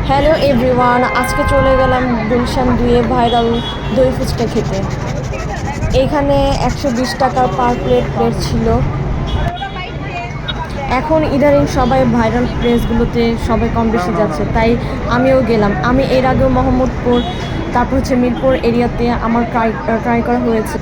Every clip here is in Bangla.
হ্যালো এভরিওয়ান, আজকে চলে গেলাম গুলশান 2-এ ভাইরাল দই ফুচকা খেতে। এইখানে 120 টাকা পার প্লেট প্লেট ছিল। এখন ইদানিং সবাই ভাইরাল প্লেসগুলোতে সবাই কম বেশি যাচ্ছে, তাই আমিও গেলাম। আমি এর আগেও মোহাম্মদপুর, তারপর হচ্ছে মিরপুর এরিয়াতে আমার ট্রাই করা হয়েছে,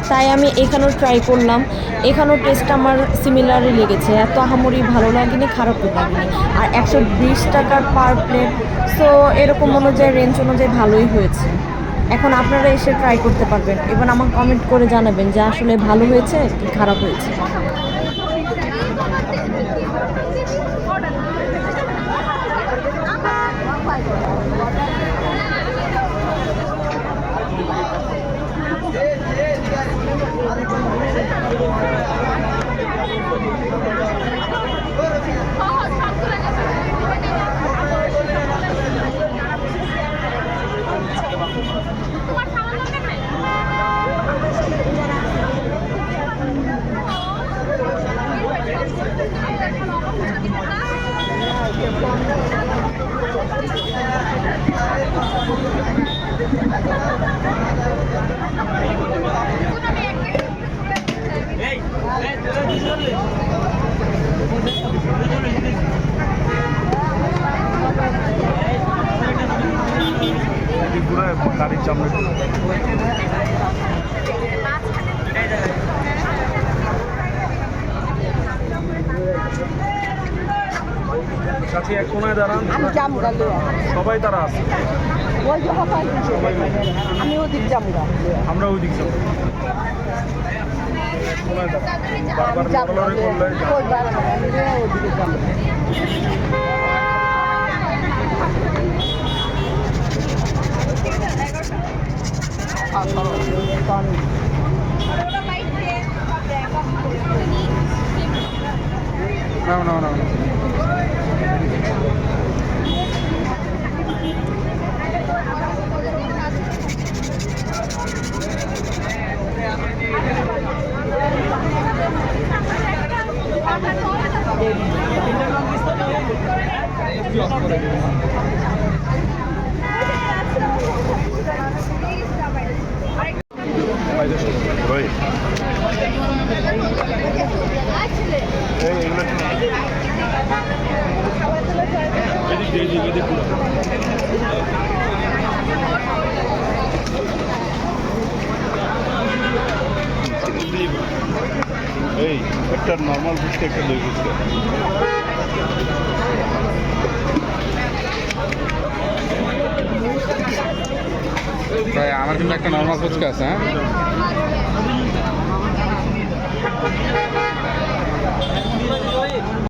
তাই আমি এখানেও ট্রাই করলাম। এখানেও টেস্ট আমার সিমিলারই লেগেছে, এত আহামরি ভালো লাগেনি, খারাপও লাগেনি। আর 120 টাকার পার প্লেট, সো এরকম অনুযায়ী রেঞ্জ অনুযায়ী ভালোই হয়েছে। এখন আপনারা এসে ট্রাই করতে পারবেন, এবার আমাকে কমেন্ট করে জানাবেন যে আসলে ভালো হয়েছে কি খারাপ হয়েছে। গাড়ির সামনে সাথে এক কোনায় দাঁড়ান, সবাই তারা আছে, আমি ওদিক যাবো, আমরা ওই দিক যাবো। কোনায় দাঁড়ান, বারবার লড়াই করলে ওদিকে যাবো। না ভাই এই একটা নর্মাল ফুচকা, একটা দই ফুচকা। ভাই আমার কিন্তু একটা নর্মাল ফুচকা আছে, হ্যাঁ।